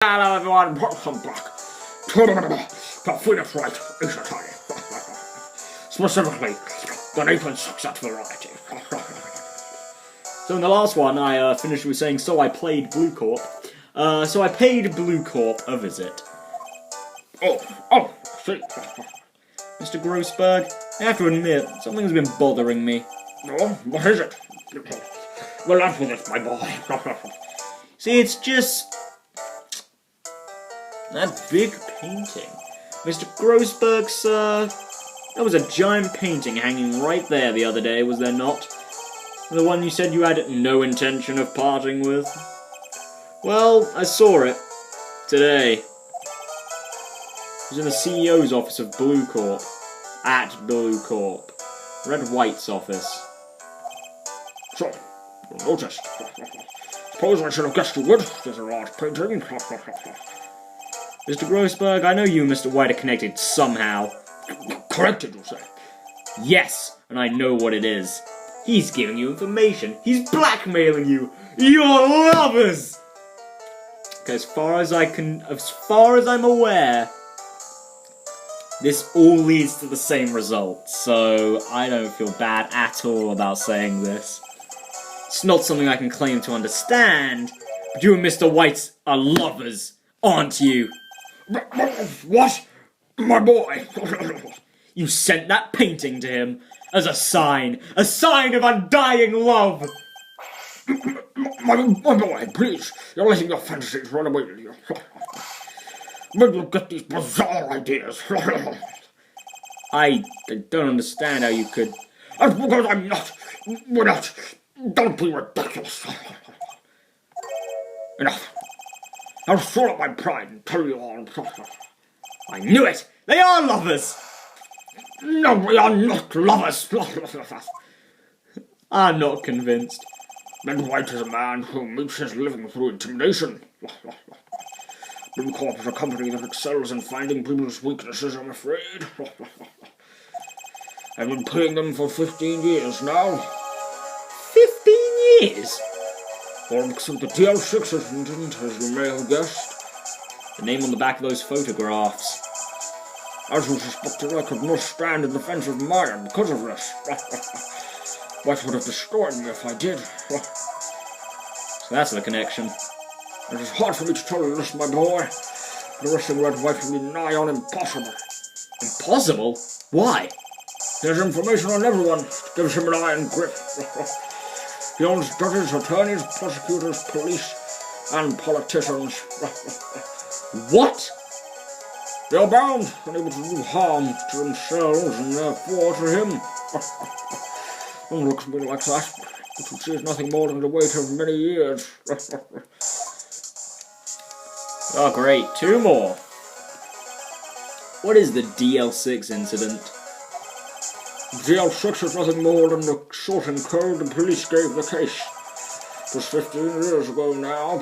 Hello everyone, welcome back to Phoenix Wright Ace Attorney. Specifically, the Nathan Success Variety. So in the last one, I finished with saying, so I played Blue Corp. So I paid Blue Corp a visit. Oh, see. Mr. Grossberg, I have to admit, something's been bothering me. Oh, what is it? Well, answer this, my boy. See, it's just that big painting. Mr. Grossberg, sir, there was a giant painting hanging right there the other day, was there not? The one you said you had no intention of parting with? Well, I saw it today. It was in the CEO's office of Blue Corp. At Blue Corp. Red White's office. So, you'll notice. Suppose I should have guessed you would. There's a large painting. Mr. Grossberg, I know you and Mr. White are connected somehow. Connected, you say? Yes, and I know what it is. He's giving you information. He's blackmailing you. You're lovers! Okay, as far as I'm aware, this all leads to the same result, so I don't feel bad at all about saying this. It's not something I can claim to understand, but you and Mr. White are lovers, aren't you? What? My boy! You sent that painting to him as a sign of undying love! My boy, please, you're letting your fantasies run away with you. When you get these bizarre ideas. I don't understand how you could. That's because we're not. Don't be ridiculous. Enough. I'll swallow up my pride and tell you all. I knew it! They are lovers! No, we are not lovers! I'm not convinced. Then White is a man who makes his living through intimidation. Blue Corp is a company that excels in finding people's weaknesses, I'm afraid. I've been paying them for 15 years now. 15 years? Thanks to the DL6 incident, as you may have guessed. The name on the back of those photographs. As you suspected, I could not stand in defense of mine because of this. White would have destroyed me if I did. So that's the connection. It is hard for me to tell you this, my boy. The arresting Red White will be nigh on impossible. Impossible? Why? He has information on everyone. It gives him an iron grip. He owns judges, attorneys, prosecutors, police, and politicians. What? They are bound and able to do harm to themselves and therefore to him. One looks at me like that, but which is nothing more than the weight of many years. Oh great, 2 more. What is the DL6 incident? DL6 is nothing more than the short and code the police gave the case. It was 15 years ago now.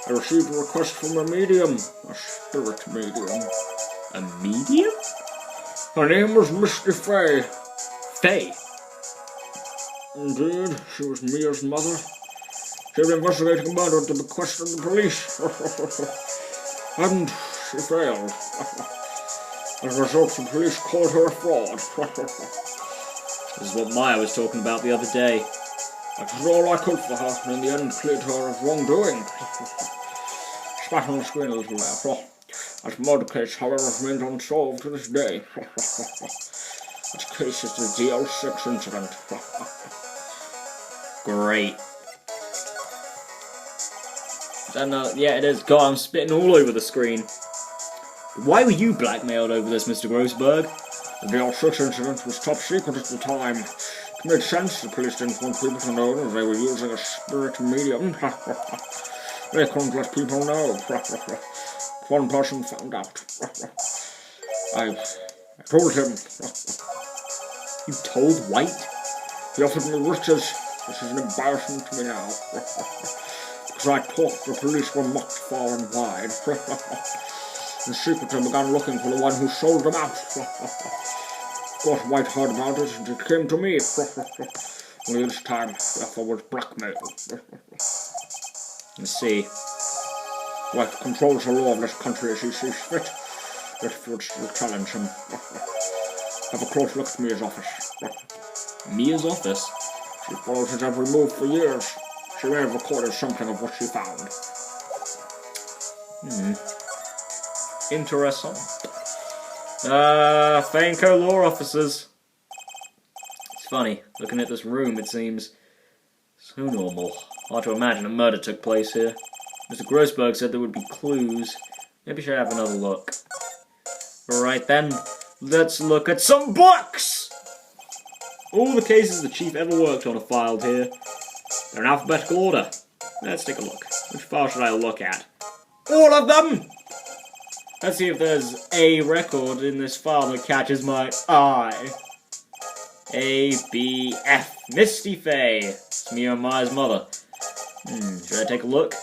I received a request from a medium, a spirit medium. A medium? Her name was Misty Fay. Fay? Indeed, she was Mia's mother. She had been investigating a murder at the bequest of the police. And she failed. As a result, the police called her a fraud. This is what Maya was talking about the other day. That was all I could for her, and in the end cleared her of wrongdoing. Spat on the screen a little there. That murder case, however, remains unsolved to this day. That case is the DL6 incident. Great. And, yeah, it is. God, I'm spitting all over the screen. Why were you blackmailed over this, Mr. Grossberg? The DL6 incident was top secret at the time. It made sense. The police didn't want people to know that they were using a spirit medium. They couldn't let people know. One person found out. I told him. You told White? He offered me riches. This is an embarrassment to me now. Because I thought the police were mocked far and wide. In secret, I began looking for the one who sold them out. Of course, White heard about it, and it came to me. Only this time, the offer was blackmail. Let's see. White controls the law of this country as he sees fit. If you challenge him, have a close look at Mia's office. Mia's office? She follows his every move for years. She may have recorded something of what she found. Interesting. Fanco law officers. It's funny, looking at this room, it seems so normal. Hard to imagine a murder took place here. Mr. Grossberg said there would be clues. Maybe I should have another look. Alright then, let's look at some books! All the cases the chief ever worked on are filed here. They're in alphabetical order. Let's take a look. Which file should I look at? All of them! Let's see if there's a record in this file that catches my eye. A, B, F. Misty Fey. It's Mia and Maya's mother. Should I take a look?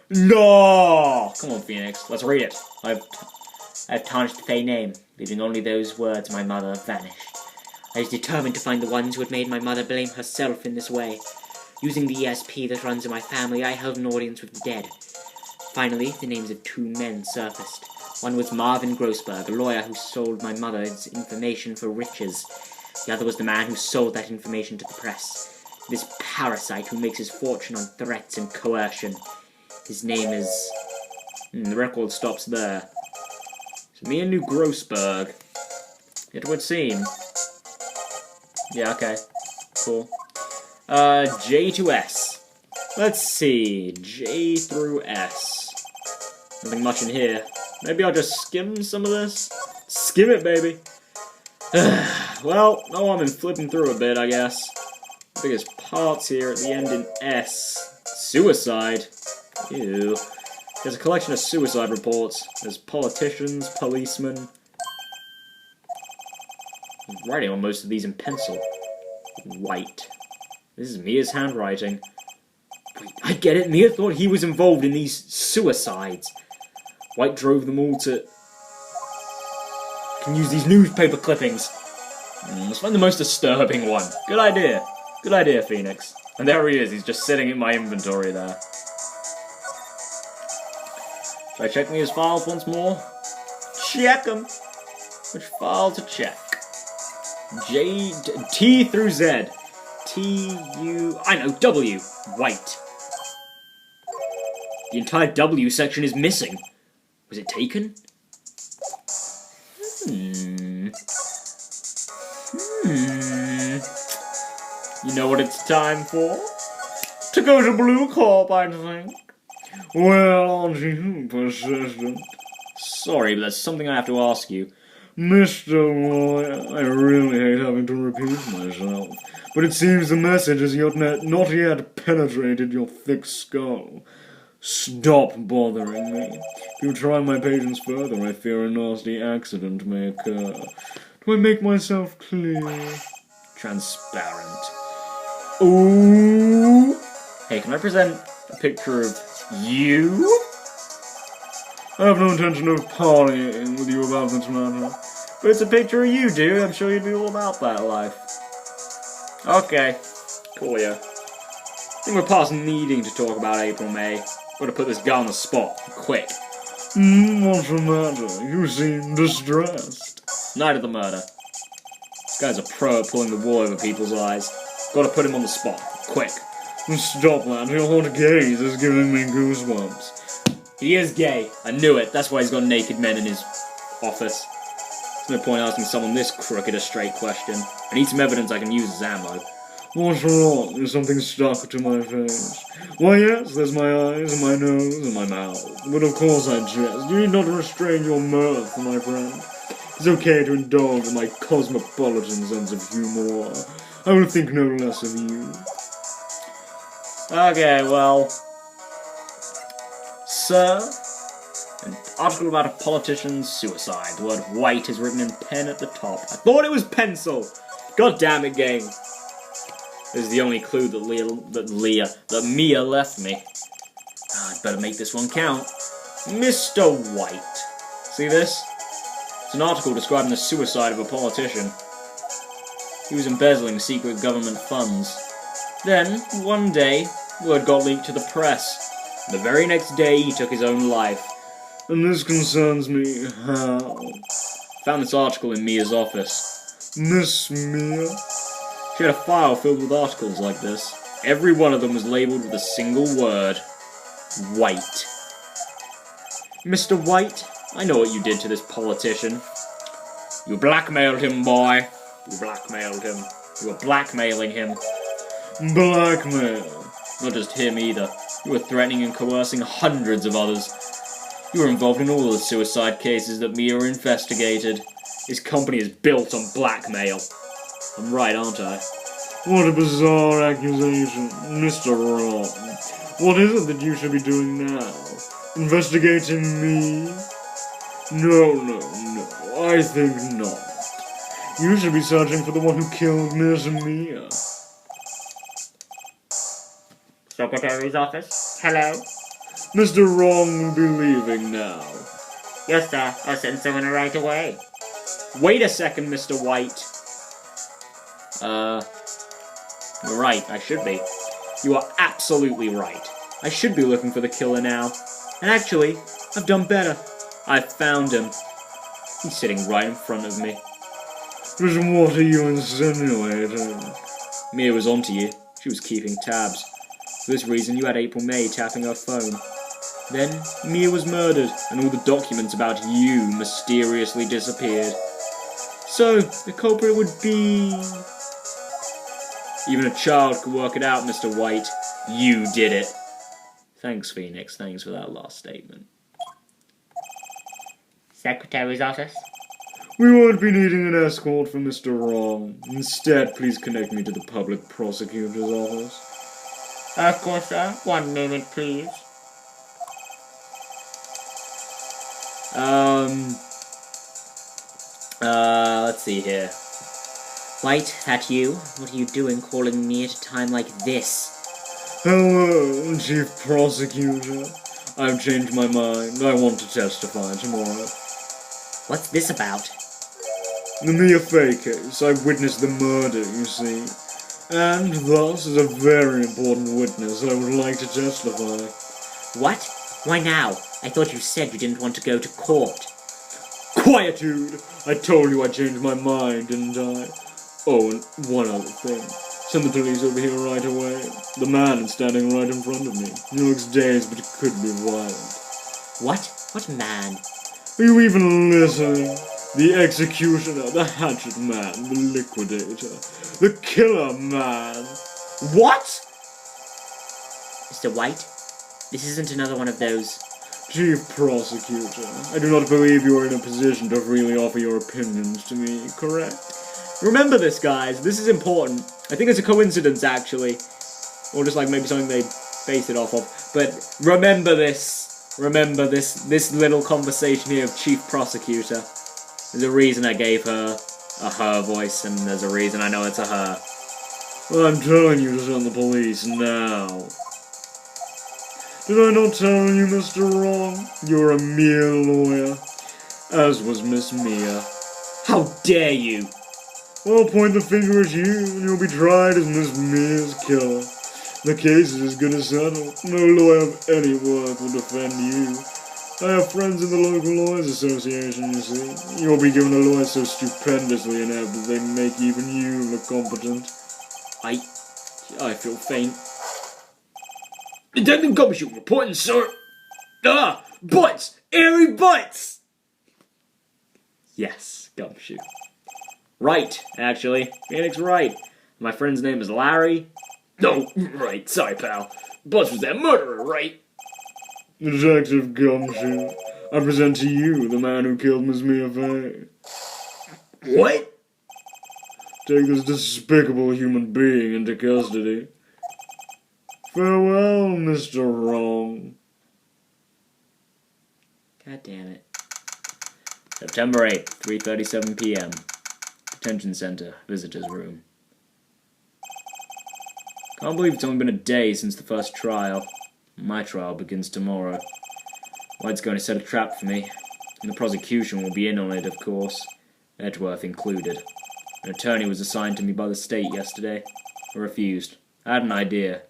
No! Come on, Phoenix. Let's read it. I've tarnished the Fey name, leaving only those words my mother vanished. I was determined to find the ones who had made my mother blame herself in this way. Using the ESP that runs in my family, I held an audience with the dead. Finally, the names of two men surfaced. One was Marvin Grossberg, a lawyer who sold my mother its information for riches. The other was the man who sold that information to the press. This parasite who makes his fortune on threats and coercion. His name is... the record stops there. So Mia knew Grossberg. It would seem. Yeah, okay. Cool. J to S. Let's see. J through S. Nothing much in here. Maybe I'll just skim some of this? Skim it, baby! Well, no harm in flipping through a bit, I guess. The biggest parts here at the end in S. Suicide. Ew. There's a collection of suicide reports. There's politicians, policemen. I'm writing on most of these in pencil. White. This is Mia's handwriting. Wait, I get it. Mia thought he was involved in these suicides. White drove them all to... can use these newspaper clippings. Let's find the most disturbing one. Good idea. Good idea, Phoenix. And there he is. He's just sitting in my inventory there. Should I check Mia's files once more? Check them. Which file to check? T through Z. I know, W. White. The entire W section is missing. Was it taken? You know what it's time for? To go to Blue Corp, I think. Well, aren't you persistent? Sorry, but that's something I have to ask you. Mr. Lawyer, I really hate having to repeat myself, but it seems the message has not yet penetrated your thick skull. Stop bothering me. If you try my patience further, I fear a nasty accident may occur. Do I make myself clear? Transparent. Ooh! Hey, can I present a picture of you? I have no intention of partying with you about this matter. But it's a picture of you, dude. I'm sure you'd be all about that life. Okay. Cool, yeah. I think we're past needing to talk about April May. Gotta put this guy on the spot. Quick. What's the matter? You seem distressed. Night of the murder. This guy's a pro at pulling the wool over people's eyes. Gotta put him on the spot. Quick. Stop that. Your hot gaze is giving me goosebumps. He is gay. I knew it. That's why he's got naked men in his office. There's no point asking someone this crooked a straight question. I need some evidence I can use as ammo. What's wrong? There's something stuck to my face. Why, yes, there's my eyes and my nose and my mouth. But of course I jest. You need not restrain your mirth, my friend. It's okay to indulge in my cosmopolitan sense of humor. I will think no less of you. Okay, well... Sir, an article about a politician's suicide. The word white is written in pen at the top. I thought it was pencil! God damn it, gang. This is the only clue that Mia left me. I'd better make this one count. Mr. White. See this? It's an article describing the suicide of a politician. He was embezzling secret government funds. Then, one day, word got leaked to the press. The very next day, he took his own life. And this concerns me. How? Found this article in Mia's office. Miss Mia? She had a file filled with articles like this. Every one of them was labeled with a single word. White. Mr. White, I know what you did to this politician. You blackmailed him, boy. You blackmailed him. You were blackmailing him. Blackmail? Not just him either. You were threatening and coercing hundreds of others. You were involved in all of the suicide cases that Mia investigated. His company is built on blackmail. I'm right, aren't I? What a bizarre accusation, Mr. Wrong. What is it that you should be doing now? Investigating me? No, I think not. You should be searching for the one who killed Miss Mia. Secretary's office? Hello? Mr. Wrong will be leaving now. Yes, sir. I'll send someone right away. Wait a second, Mr. White. You're right, I should be. You are absolutely right. I should be looking for the killer now. And actually, I've done better. I've found him. He's sitting right in front of me. But what are you insinuating? Mia was onto you. She was keeping tabs. For this reason, you had April May tapping her phone. Then, Mia was murdered, and all the documents about you mysteriously disappeared. So, the culprit would be... Even a child could work it out, Mr. White. You did it. Thanks, Phoenix. Thanks for that last statement. Secretary's office? We won't be needing an escort for Mr. Wrong. Instead, please connect me to the public prosecutor's office. Of course, sir. 1 moment, please. Let's see here. White, that you? What are you doing calling me at a time like this? Hello, Chief Prosecutor. I've changed my mind. I want to testify tomorrow. What's this about? The Mia Fey case. I witnessed the murder, you see. And thus, as a very important witness, I would like to testify. What? Why now? I thought you said you didn't want to go to court. Quietude! I told you I changed my mind, didn't I? Oh, and one other thing. Send the police over here right away. The man is standing right in front of me. He looks dazed, but could be violent. What? What man? Are you even listening? The executioner, the hatchet man, the liquidator, the killer man. What? Mr. White, this isn't another one of those... Chief Prosecutor, I do not believe you are in a position to freely offer your opinions to me, correct? Remember this, guys. This is important. I think it's a coincidence, actually. Or just like maybe something they based it off of. But remember this. Remember this little conversation here of Chief Prosecutor. There's a reason I gave her a her voice, and there's a reason I know it's a her. Well, I'm telling you to send the police now. Did I not tell you, Mr. Wrong? You're a mere lawyer. As was Miss Mia. How dare you! I'll point the finger at you, and you'll be tried as Miss Mia's killer. The case is as good as settled. No lawyer of any worth will defend you. I have friends in the local lawyers association, you see. You'll be given a lawyer so stupendously inept that they make even you look competent. I feel faint. Detective Gumshoe reporting, sir. Butts! Airy butts! Yes, Gumshoe. Right, actually. Phoenix Wright. My friend's name is Larry. No, right, sorry, pal. Butts was that murderer, right? Detective Gumshoe, I present to you the man who killed Miss Mia Fey. What? Take this despicable human being into custody. Farewell, Mr. Wrong. God damn it. September 8th, 3:37 p.m. Detention Center, Visitor's Room. Can't believe it's only been a day since the first trial. My trial begins tomorrow. White's going to set a trap for me, and the prosecution will be in on it, of course, Edgeworth included. An attorney was assigned to me by the state yesterday. I refused. I had an idea.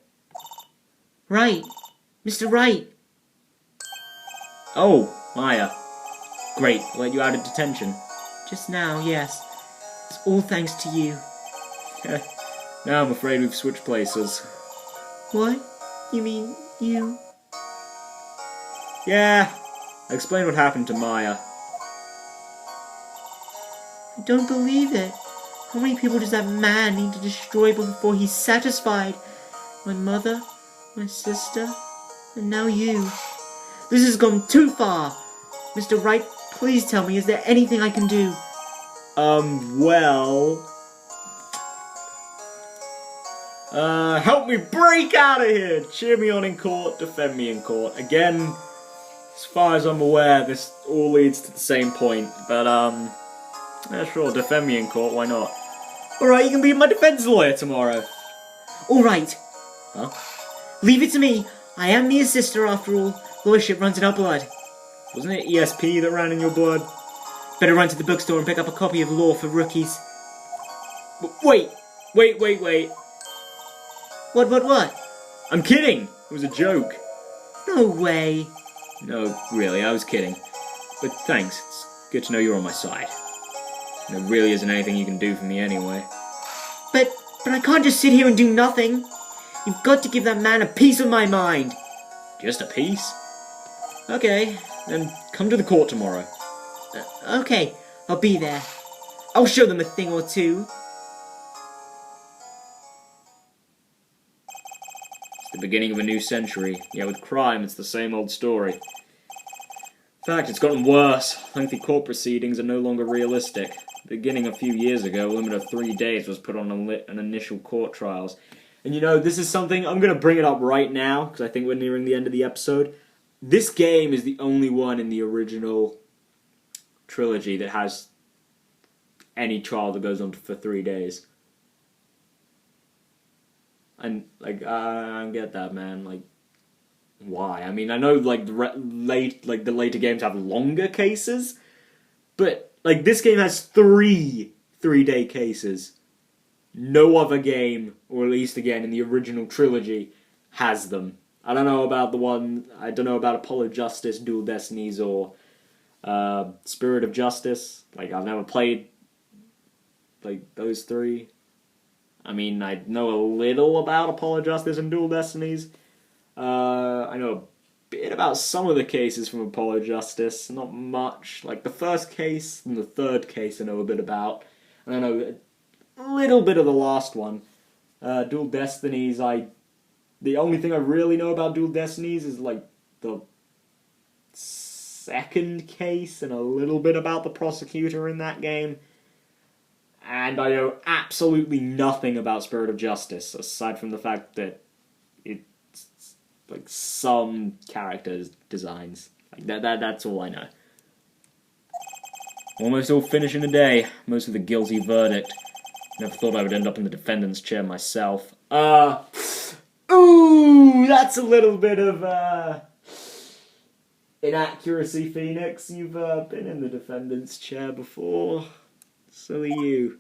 Right. Mr. Wright! Oh, Maya. Great, let you out of detention. Just now, yes. It's all thanks to you. Now I'm afraid we've switched places. What? You mean you? Yeah, explain what happened to Maya. I don't believe it. How many people does that man need to destroy before he's satisfied? My mother, my sister, and now you. This has gone too far. Mr. Wright, please tell me, is there anything I can do? Well... help me break out of here! Cheer me on in court, defend me in court. Again, as far as I'm aware, this all leads to the same point. But, yeah, sure, defend me in court, why not? Alright, you can be my defense lawyer tomorrow. Alright. Huh? Leave it to me. I am Mia's sister, after all. Lawyership runs in our blood. Wasn't it ESP that ran in your blood? Better run to the bookstore and pick up a copy of Law for Rookies. Wait! What? I'm kidding! It was a joke. No way. No, really, I was kidding. But thanks, it's good to know you're on my side. There really isn't anything you can do for me anyway. But I can't just sit here and do nothing. You've got to give that man a piece of my mind. Just a piece? Okay, then come to the court tomorrow. Okay, I'll be there. I'll show them a thing or two. It's the beginning of a new century. Yeah, with crime, it's the same old story. In fact, it's gotten worse. Lengthy court proceedings are no longer realistic. Beginning a few years ago, a limit of 3 days was put on an initial court trials. And you know, this is something, I'm going to bring it up right now, because I think we're nearing the end of the episode. This game is the only one in the original trilogy that has any trial that goes on for 3 days. And, like, I don't get that, man. Like, why? I mean, I know, like, the later games have longer cases, but, like, this game has 3 3-day cases. No other game, or at least again in the original trilogy, has them. I don't know about Apollo Justice, Dual Destinies, or Spirit of Justice. Like, I've never played, like, those 3. I mean, I know a little about Apollo Justice and Dual Destinies. I know a bit about some of the cases from Apollo Justice, not much. Like, the first case and the third case I know a bit about. And I know a little bit of the last one. Dual Destinies, the only thing I really know about Dual Destinies is, like, the second case and a little bit about the prosecutor in that game. And I know absolutely nothing about Spirit of Justice, aside from the fact that it's, like, some characters' designs. Like, that's all I know. Almost all finishing the day. Most of the guilty verdict. Never thought I would end up in the defendant's chair myself. Ooh, that's a little bit of, inaccuracy, Phoenix. You've, been in the defendant's chair before. So are you.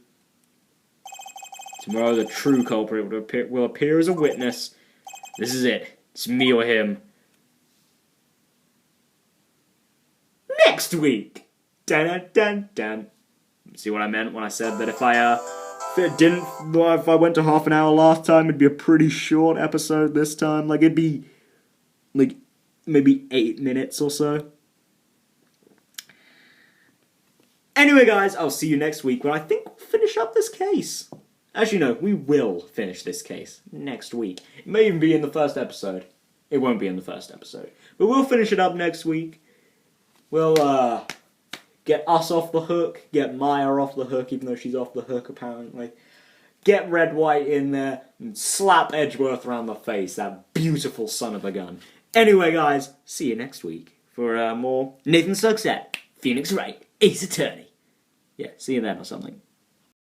Tomorrow the true culprit will appear as a witness. This is it. It's me or him. Next week! Dun dun dun dun. See what I meant when I said that if I went to half an hour last time, it'd be a pretty short episode this time. Like, it'd be, like, maybe 8 minutes or so. Anyway, guys, I'll see you next week when I think we'll finish up this case. Actually, no, we will finish this case next week. It may even be in the first episode. It won't be in the first episode. But we'll finish it up next week. We'll, get us off the hook, get Maya off the hook, even though she's off the hook, apparently. Get Red White in there, and slap Edgeworth around the face, that beautiful son of a gun. Anyway, guys, see you next week for more Nathan Sucks at Phoenix Wright Ace Attorney. Yeah, see you then or something.